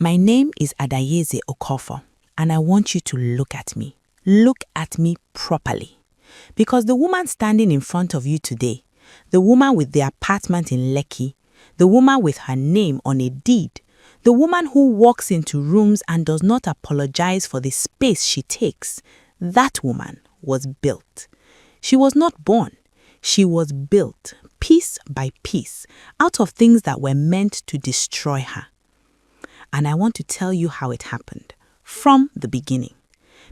My name is Adaeze Okofo, and I want you to look at me. Look at me properly. Because the woman standing in front of you today, the woman with the apartment in Lekki, the woman with her name on a deed, the woman who walks into rooms and does not apologize for the space she takes, that woman was built. She was not born. She was built, piece by piece, out of things that were meant to destroy her. And I want to tell you how it happened, from the beginning.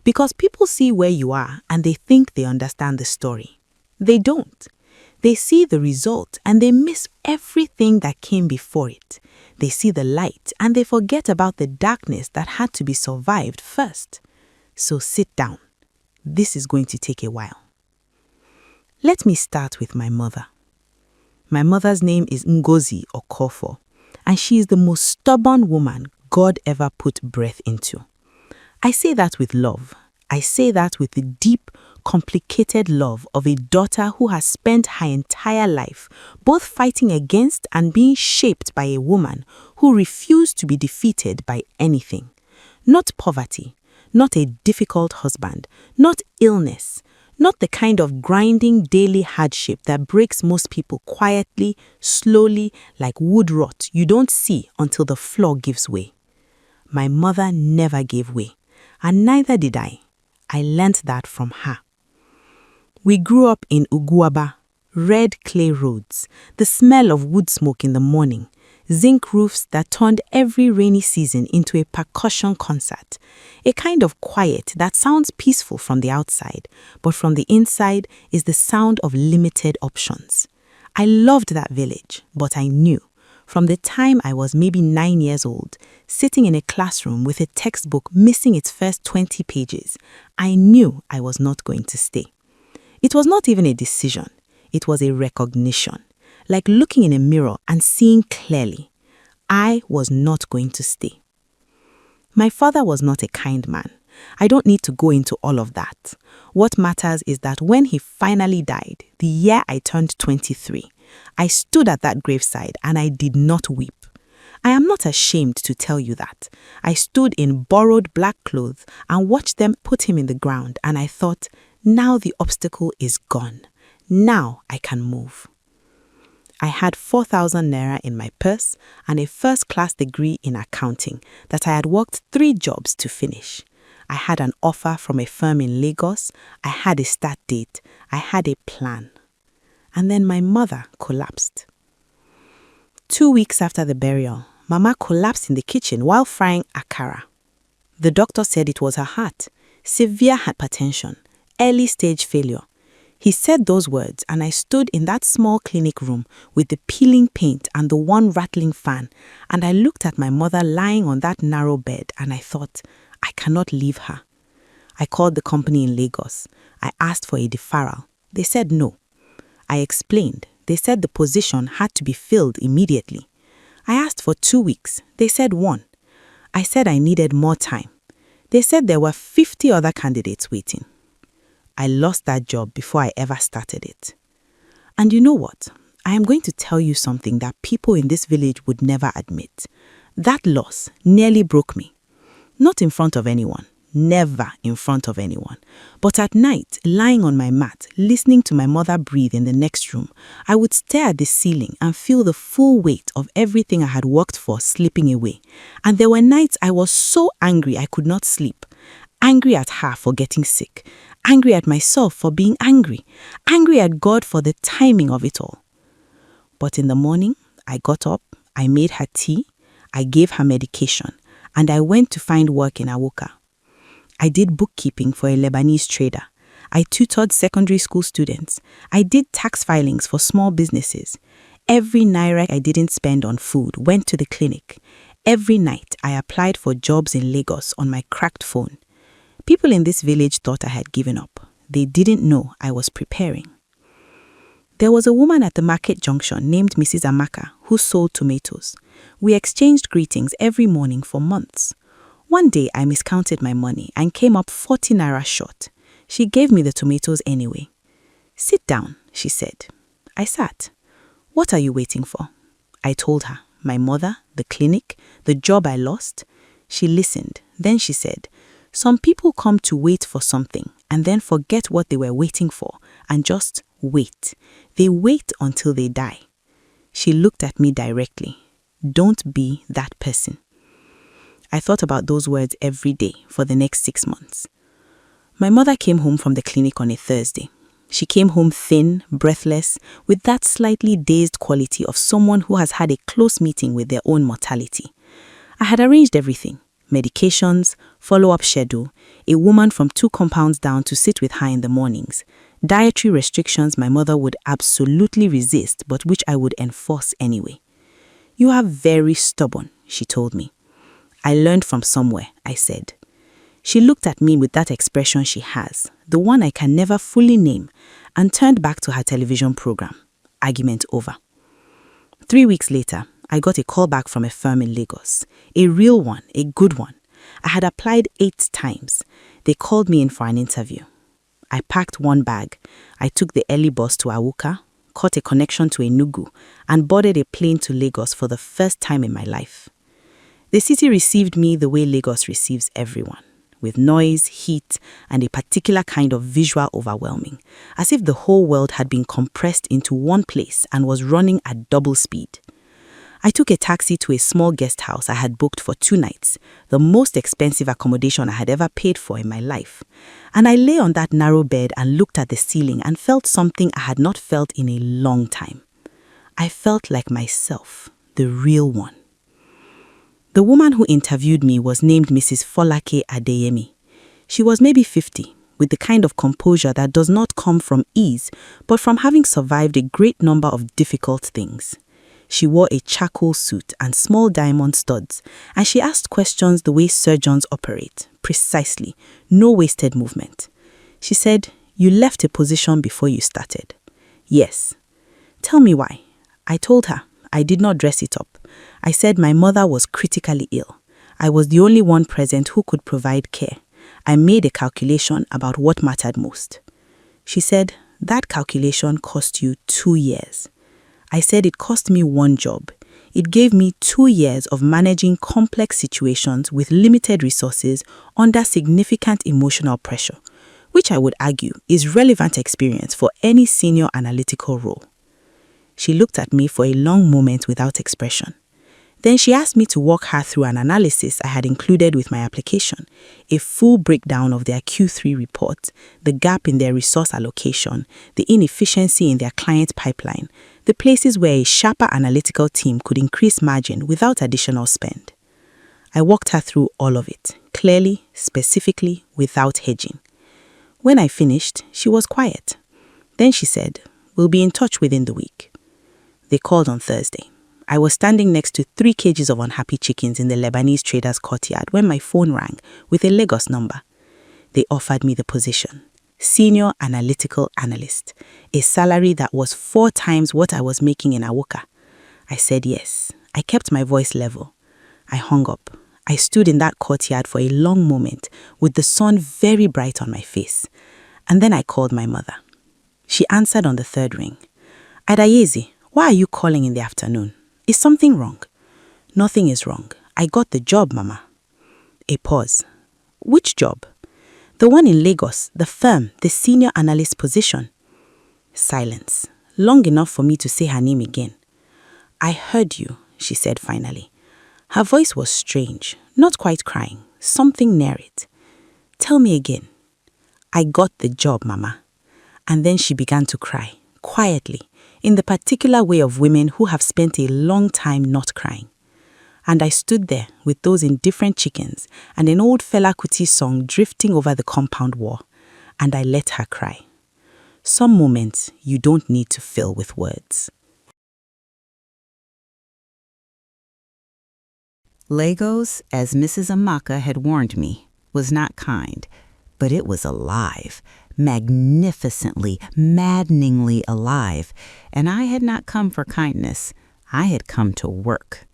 Because people see where you are and they think they understand the story. They don't. They see the result and they miss everything that came before it. They see the light and they forget about the darkness that had to be survived first. So sit down. This is going to take a while. Let me start with my mother. My mother's name is Ngozi Okofo, and she is the most stubborn woman God ever put breath into. I say that with love. I say that with the deep, complicated love of a daughter who has spent her entire life both fighting against and being shaped by a woman who refused to be defeated by anything. Not poverty, not a difficult husband, not illness, not the kind of grinding daily hardship that breaks most people quietly, slowly, like wood rot you don't see until the floor gives way. My mother never gave way, and neither did I. I learnt that from her. We grew up in Uguaba, red clay roads, the smell of wood smoke in the morning, zinc roofs that turned every rainy season into a percussion concert, a kind of quiet that sounds peaceful from the outside, but from the inside is the sound of limited options. I loved that village, but I knew, from the time I was maybe 9 years old, sitting in a classroom with a textbook missing its first 20 pages, I knew I was not going to stay. It was not even a decision, it was a recognition. Like looking in a mirror and seeing clearly, I was not going to stay. My father was not a kind man. I don't need to go into all of that. What matters is that when he finally died, the year I turned 23, I stood at that graveside and I did not weep. I am not ashamed to tell you that. I stood in borrowed black clothes and watched them put him in the ground, and I thought, now the obstacle is gone. Now I can move. I had 4,000 naira in my purse and a first-class degree in accounting that I had worked 3 jobs to finish. I had an offer from a firm in Lagos. I had a start date. I had a plan. And then my mother collapsed. 2 weeks after the burial, Mama collapsed in the kitchen while frying akara. The doctor said it was her heart, severe hypertension, early stage failure. He said those words and I stood in that small clinic room with the peeling paint and the one rattling fan, and I looked at my mother lying on that narrow bed and I thought, I cannot leave her. I called the company in Lagos. I asked for a deferral. They said no. I explained. They said the position had to be filled immediately. I asked for 2 weeks. They said 1. I said I needed more time. They said there were 50 other candidates waiting. I lost that job before I ever started it. And you know what? I am going to tell you something that people in this village would never admit. That loss nearly broke me. Not in front of anyone. Never in front of anyone. But at night, lying on my mat, listening to my mother breathe in the next room, I would stare at the ceiling and feel the full weight of everything I had worked for slipping away. And there were nights I was so angry I could not sleep. Angry at her for getting sick. Angry at myself for being angry. Angry at God for the timing of it all. But in the morning, I got up, I made her tea, I gave her medication, and I went to find work in Awoka. I did bookkeeping for a Lebanese trader. I tutored secondary school students. I did tax filings for small businesses. Every naira I didn't spend on food went to the clinic. Every night, I applied for jobs in Lagos on my cracked phone. People in this village thought I had given up. They didn't know I was preparing. There was a woman at the market junction named Mrs. Amaka who sold tomatoes. We exchanged greetings every morning for months. One day I miscounted my money and came up 40 naira short. She gave me the tomatoes anyway. "Sit down," she said. I sat. "What are you waiting for?" I told her, my mother, the clinic, the job I lost. She listened. Then she said, "Some people come to wait for something and then forget what they were waiting for and just wait. They wait until they die." She looked at me directly. Don't be that person. I thought about those words every day for the next 6 months. My mother came home from the clinic on a Thursday. She came home thin, breathless, with that slightly dazed quality of someone who has had a close meeting with their own mortality. I had arranged everything: medications, follow-up schedule, a woman from 2 compounds down to sit with her in the mornings, dietary restrictions my mother would absolutely resist but which I would enforce anyway. "You are very stubborn," she told me. "I learned from somewhere," I said. She looked at me with that expression she has, the one I can never fully name, and turned back to her television program. Argument over. 3 weeks later, I got a call back from a firm in Lagos. A real one, a good one. I had applied 8 times. They called me in for an interview. I packed 1 bag. I took the early bus to Awuka, caught a connection to Enugu, and boarded a plane to Lagos for the first time in my life. The city received me the way Lagos receives everyone, with noise, heat, and a particular kind of visual overwhelming, as if the whole world had been compressed into one place and was running at double speed. I took a taxi to a small guest house I had booked for 2 nights, the most expensive accommodation I had ever paid for in my life, and I lay on that narrow bed and looked at the ceiling and felt something I had not felt in a long time. I felt like myself, the real one. The woman who interviewed me was named Mrs. Folake Adeyemi. She was maybe 50, with the kind of composure that does not come from ease, but from having survived a great number of difficult things. She wore a charcoal suit and small diamond studs, and she asked questions the way surgeons operate, precisely, no wasted movement. She said, "You left a position before you started." "Yes." "Tell me why." I told her. I did not dress it up. I said my mother was critically ill. I was the only one present who could provide care. I made a calculation about what mattered most. She said, "That calculation cost you 2 years." I said it cost me 1 job. It gave me 2 years of managing complex situations with limited resources under significant emotional pressure, which I would argue is relevant experience for any senior analytical role. She looked at me for a long moment without expression. Then she asked me to walk her through an analysis I had included with my application, a full breakdown of their Q3 report, the gap in their resource allocation, the inefficiency in their client pipeline, the places where a sharper analytical team could increase margin without additional spend. I walked her through all of it, clearly, specifically, without hedging. When I finished, she was quiet. Then she said, "We'll be in touch within the week." They called on Thursday. I was standing next to 3 cages of unhappy chickens in the Lebanese trader's courtyard when my phone rang with a Lagos number. They offered me the position, Senior Analytical Analyst, a salary that was 4 times what I was making in Awuka. I said yes. I kept my voice level. I hung up. I stood in that courtyard for a long moment with the sun very bright on my face. And then I called my mother. She answered on the 3rd ring. "Adaeze, why are you calling in the afternoon? Is something wrong?" "Nothing is wrong. I got the job, Mama." A pause. "Which job?" "The one in Lagos, the firm, the senior analyst position." Silence. Long enough for me to say her name again. "I heard you," she said finally. Her voice was strange, not quite crying, something near it. "Tell me again." "I got the job, Mama." And then she began to cry, quietly, in the particular way of women who have spent a long time not crying. And I stood there with those indifferent chickens and an old Fela Kuti song drifting over the compound wall, and I let her cry. Some moments you don't need to fill with words. Lagos, as Mrs. Amaka had warned me, was not kind, but it was alive, magnificently, maddeningly alive, and I had not come for kindness. I had come to work.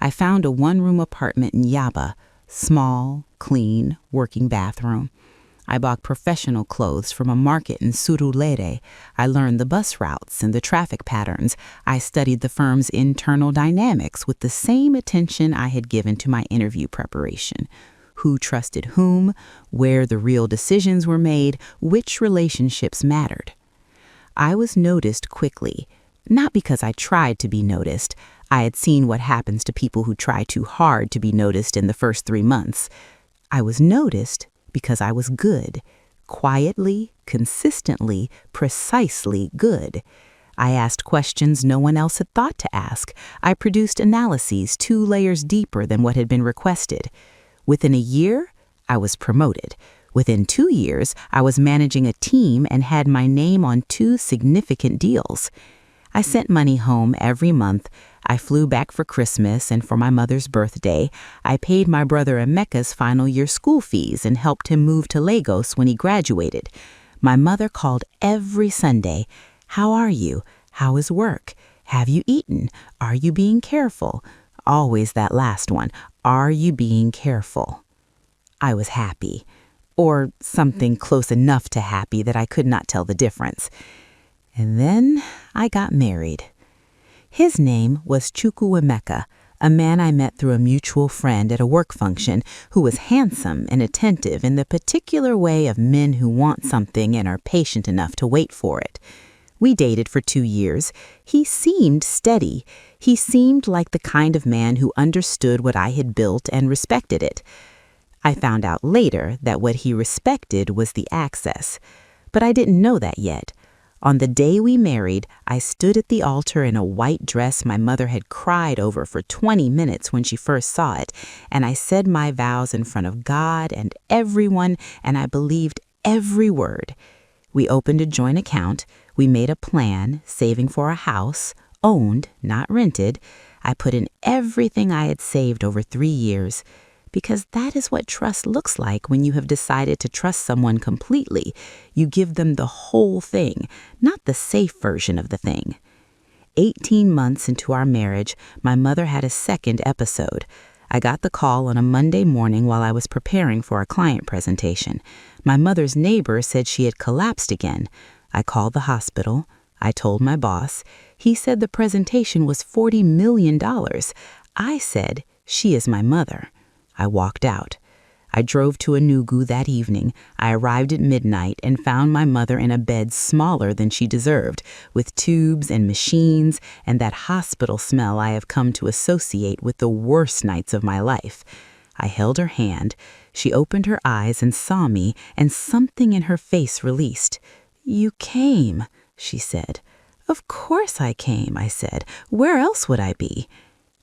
I found a 1-room apartment in Yaba, small, clean, working bathroom. I bought professional clothes from a market in Surulere. I learned the bus routes and the traffic patterns. I studied the firm's internal dynamics with the same attention I had given to my interview preparation. Who trusted whom, where the real decisions were made, which relationships mattered. I was noticed quickly, not because I tried to be noticed. I had seen what happens to people who try too hard to be noticed in the first 3 months. I was noticed because I was good, quietly, consistently, precisely good. I asked questions no one else had thought to ask. I produced analyses 2 layers deeper than what had been requested. Within a year, I was promoted. Within 2 years, I was managing a team and had my name on 2 significant deals. I sent money home every month. I flew back for Christmas and for my mother's birthday. I paid my brother Emeka's final year school fees and helped him move to Lagos when he graduated. My mother called every Sunday. How are you? How is work? Have you eaten? Are you being careful? Always that last one. Are you being careful? I was happy, or something close enough to happy that I could not tell the difference. And then I got married. His name was Chukwuemeka, a man I met through a mutual friend at a work function who was handsome and attentive in the particular way of men who want something and are patient enough to wait for it. We dated for 2 years. He seemed steady. He seemed like the kind of man who understood what I had built and respected it. I found out later that what he respected was the access, but I didn't know that yet. On the day we married, I stood at the altar in a white dress my mother had cried over for 20 minutes when she first saw it, and I said my vows in front of God and everyone, and I believed every word. We opened a joint account. We made a plan, saving for a house, owned, not rented. I put in everything I had saved over 3 years. Because that is what trust looks like when you have decided to trust someone completely. You give them the whole thing, not the safe version of the thing. 18 months into our marriage, my mother had a second episode. I got the call on a Monday morning while I was preparing for a client presentation. My mother's neighbor said she had collapsed again. I called the hospital. I told my boss. He said the presentation was $40 million. I said, she is my mother. I walked out. I drove to Enugu that evening. I arrived at midnight and found my mother in a bed smaller than she deserved, with tubes and machines and that hospital smell I have come to associate with the worst nights of my life. I held her hand. She opened her eyes and saw me, and something in her face released. "You came," she said. "Of course I came," I said. "Where else would I be?"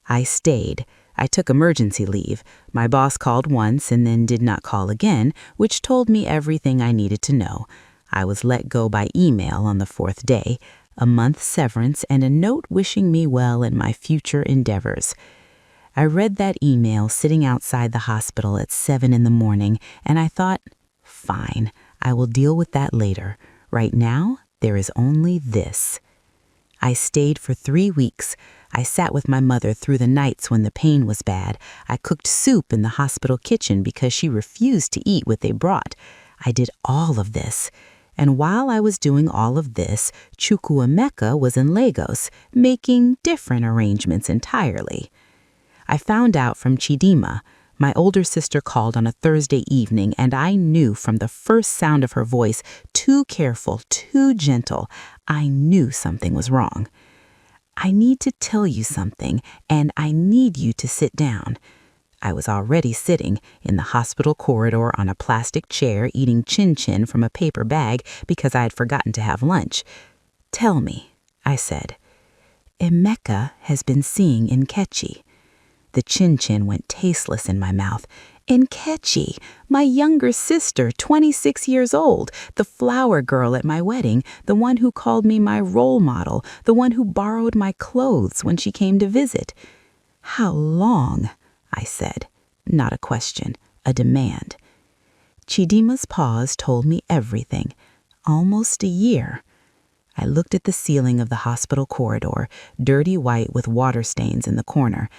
I stayed. I took emergency leave. My boss called once and then did not call again, which told me everything I needed to know. I was let go by email on the 4th day, a month's severance, and a note wishing me well in my future endeavors. I read that email sitting outside the hospital at 7 in the morning, and I thought, fine, I will deal with that later. Right now, there is only this. I stayed for 3 weeks. I sat with my mother through the nights when the pain was bad. I cooked soup in the hospital kitchen because she refused to eat what they brought. I did all of this. And while I was doing all of this, Chukwuemeka was in Lagos, making different arrangements entirely. I found out from Chidima. My older sister called on a Thursday evening, and I knew from the first sound of her voice, too careful, too gentle, I knew something was wrong. "I need to tell you something, and I need you to sit down." I was already sitting in the hospital corridor on a plastic chair eating chin-chin from a paper bag because I had forgotten to have lunch. "Tell me," I said. "Emeka has been seeing Nkechi." The chin-chin went tasteless in my mouth. Nkechi, my younger sister, 26 years old, the flower girl at my wedding, the one who called me my role model, the one who borrowed my clothes when she came to visit. "How long?" I said. Not a question, a demand. Chidima's pause told me everything. Almost a year. I looked at the ceiling of the hospital corridor, dirty white with water stains in the corner.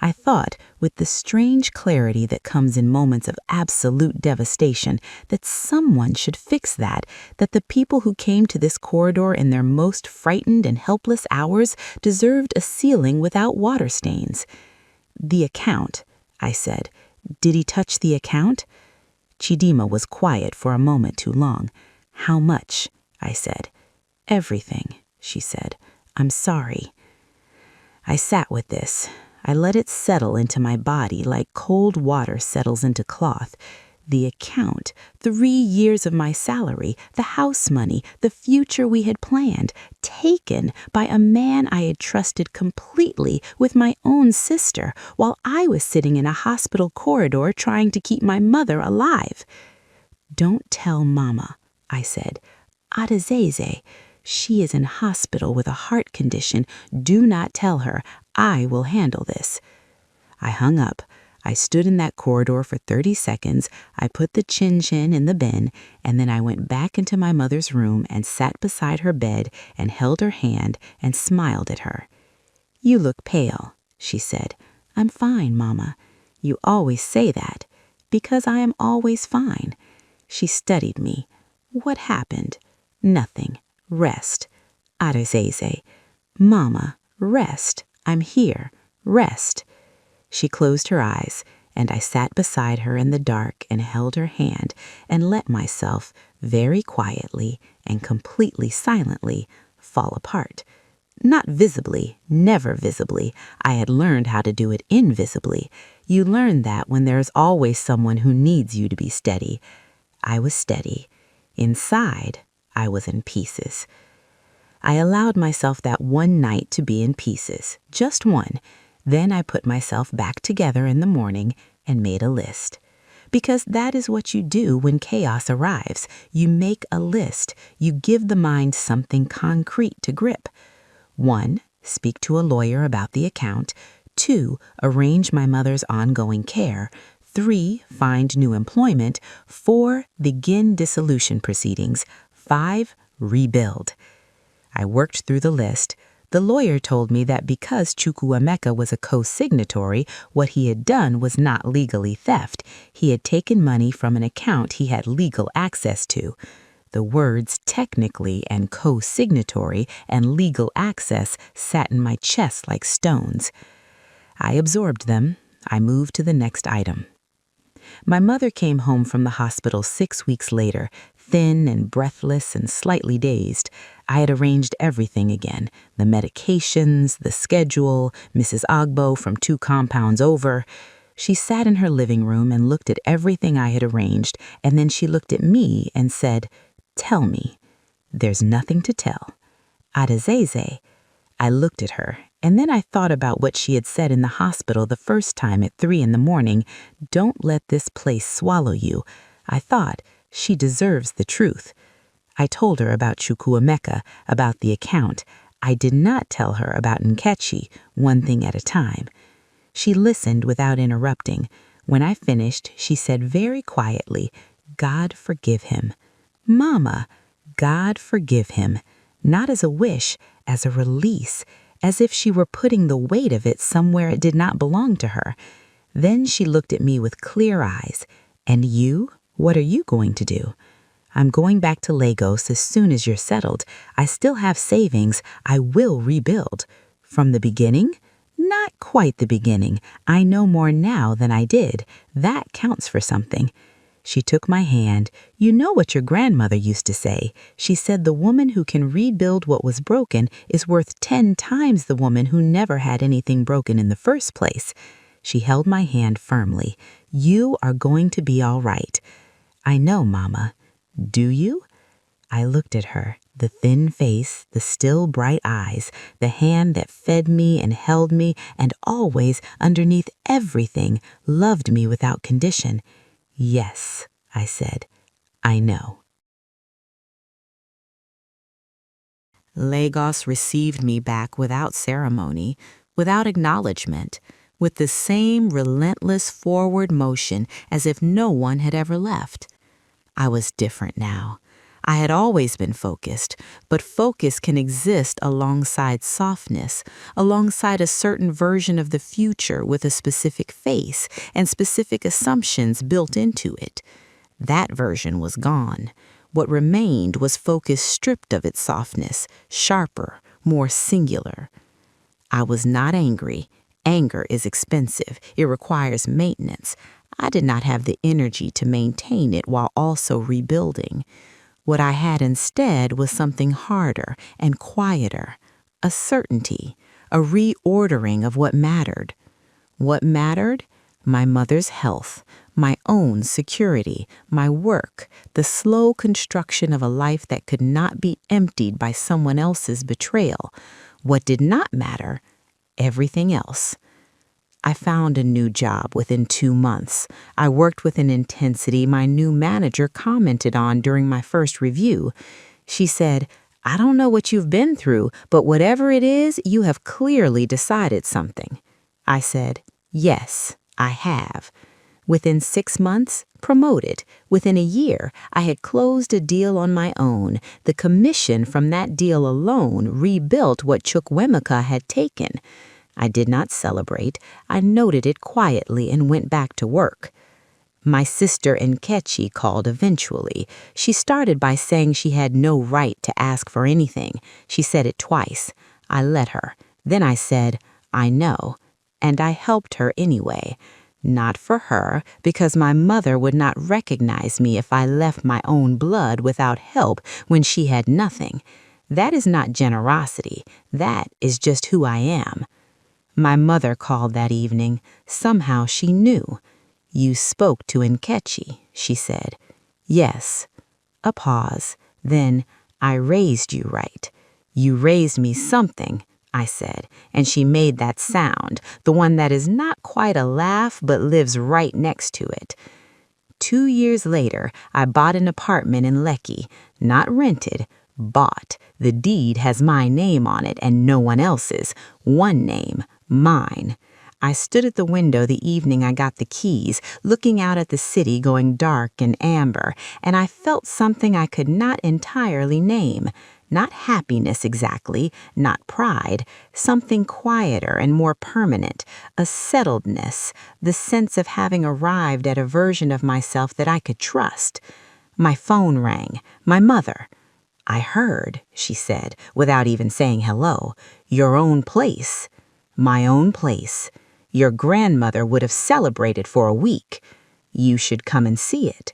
I thought, with the strange clarity that comes in moments of absolute devastation, that someone should fix that, that the people who came to this corridor in their most frightened and helpless hours deserved a ceiling without water stains. "The account," I said. "Did he touch the account?" Chidima was quiet for a moment too long. "How much?" I said. "Everything," she said. "I'm sorry." I sat with this. I let it settle into my body like cold water settles into cloth. The account, 3 years of my salary, the house money, the future we had planned, taken by a man I had trusted completely with my own sister while I was sitting in a hospital corridor trying to keep my mother alive. "Don't tell Mama," I said. "Adaeze, she is in hospital with a heart condition. Do not tell her. I will handle this." I hung up. I stood in that corridor for 30 seconds. I put the chin-chin in the bin, and then I went back into my mother's room and sat beside her bed and held her hand and smiled at her. "You look pale," she said. "I'm fine, Mama. You always say that, because I am always fine." She studied me. "What happened?" "Nothing. Rest." "Adaeze." "Mama, rest. I'm here. Rest." She closed her eyes, and I sat beside her in the dark and held her hand and let myself, very quietly and completely silently, fall apart. Not visibly, never visibly. I had learned how to do it invisibly. You learn that when there is always someone who needs you to be steady. I was steady. Inside, I was in pieces. I allowed myself that one night to be in pieces, just one. Then I put myself back together in the morning and made a list. Because that is what you do when chaos arrives. You make a list. You give the mind something concrete to grip. 1, speak to a lawyer about the account. 2, arrange my mother's ongoing care. 3, find new employment. 4, begin dissolution proceedings. 5, rebuild. I worked through the list. The lawyer told me that because Chukwuemeka was a co-signatory, what he had done was not legally theft. He had taken money from an account he had legal access to. The words technically and co-signatory and legal access sat in my chest like stones. I absorbed them. I moved to the next item. My mother came home from the hospital 6 weeks later, thin and breathless and slightly dazed. I had arranged everything again, the medications, the schedule, Mrs. Agbo from 2 compounds over. She sat in her living room and looked at everything I had arranged, and then she looked at me and said, "Tell me." "There's nothing to tell." "Adaeze." I looked at her, and then I thought about what she had said in the hospital the first time at 3 in the morning. "Don't let this place swallow you." I thought, she deserves the truth. I told her about Chukwuemeka, about the account. I did not tell her about Nkechi, one thing at a time. She listened without interrupting. When I finished, she said very quietly, "God forgive him." "Mama, God forgive him." Not as a wish, as a release, as if she were putting the weight of it somewhere it did not belong to her. Then she looked at me with clear eyes. "And you? What are you going to do?" "I'm going back to Lagos as soon as you're settled. I still have savings. I will rebuild." "From the beginning?" "Not quite the beginning. I know more now than I did. That counts for something." She took my hand. "You know what your grandmother used to say. She said the woman who can rebuild what was broken is worth 10 times the woman who never had anything broken in the first place." She held my hand firmly. "You are going to be all right." "I know, Mama." "Do you?" I looked at her, the thin face, the still bright eyes, the hand that fed me and held me and always, underneath everything, loved me without condition. "Yes," I said, "I know." Lagos received me back without ceremony, without acknowledgement, with the same relentless forward motion as if no one had ever left. I was different now. I had always been focused, but focus can exist alongside softness, alongside a certain version of the future with a specific face and specific assumptions built into it. That version was gone. What remained was focus stripped of its softness, sharper, more singular. I was not angry. Anger is expensive. It requires maintenance. I did not have the energy to maintain it while also rebuilding. What I had instead was something harder and quieter, a certainty, a reordering of what mattered. What mattered? My mother's health, my own security, my work, the slow construction of a life that could not be emptied by someone else's betrayal. What did not matter? Everything else. I found a new job within 2 months. I worked with an intensity my new manager commented on during my first review. She said, "I don't know what you've been through, but whatever it is, you have clearly decided something." I said, "Yes, I have." Within 6 months, promoted. Within a year, I had closed a deal on my own. The commission from that deal alone rebuilt what Chukwuemeka had taken. I did not celebrate. I noted it quietly and went back to work. My sister Nkechi called eventually. She started by saying she had no right to ask for anything. She said it twice. I let her. Then I said, "I know." And I helped her anyway. Not for her, because my mother would not recognize me if I left my own blood without help when she had nothing. That is not generosity. That is just who I am. My mother called that evening. Somehow she knew. "You spoke to Nkechi," she said. "Yes." A pause. Then, "I raised you right." "You raised me something," I said, and she made that sound, the one that is not quite a laugh but lives right next to it. 2 years later, I bought an apartment in Lekki, not rented, bought. The deed has my name on it and no one else's. One name, mine. I stood at the window the evening I got the keys, looking out at the city going dark and amber, and I felt something I could not entirely name. Not happiness exactly, not pride, something quieter and more permanent, a settledness, the sense of having arrived at a version of myself that I could trust. My phone rang. My mother. "I heard," she said, without even saying hello, "your own place." "My own place. Your grandmother would have celebrated for a week. You should come and see it."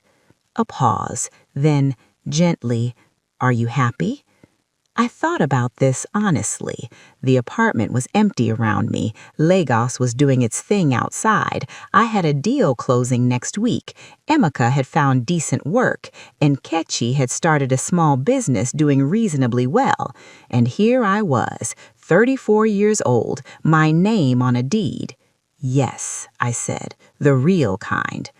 A pause. Then, gently, "Are you happy?" I thought about this honestly. The apartment was empty around me. Lagos was doing its thing outside. I had a deal closing next week. Emeka had found decent work, and Nkechi had started a small business doing reasonably well. And here I was, 34 years old, my name on a deed. "Yes," I said, "the real kind."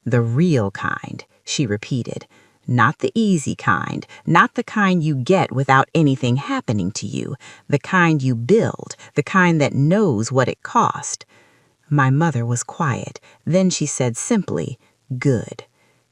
"The real kind," she repeated. "Not the easy kind, not the kind you get without anything happening to you, the kind you build, the kind that knows what it cost." My mother was quiet. Then she said simply, "Good."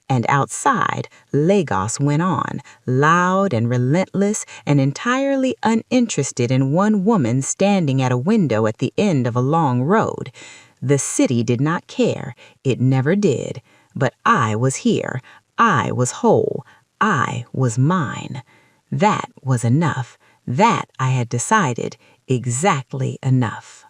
And outside, Lagos went on, loud and relentless and entirely uninterested in one woman standing at a window at the end of a long road. The city did not care. It never did. But I was here. I was whole. I was mine. That was enough. That, I had decided, exactly enough.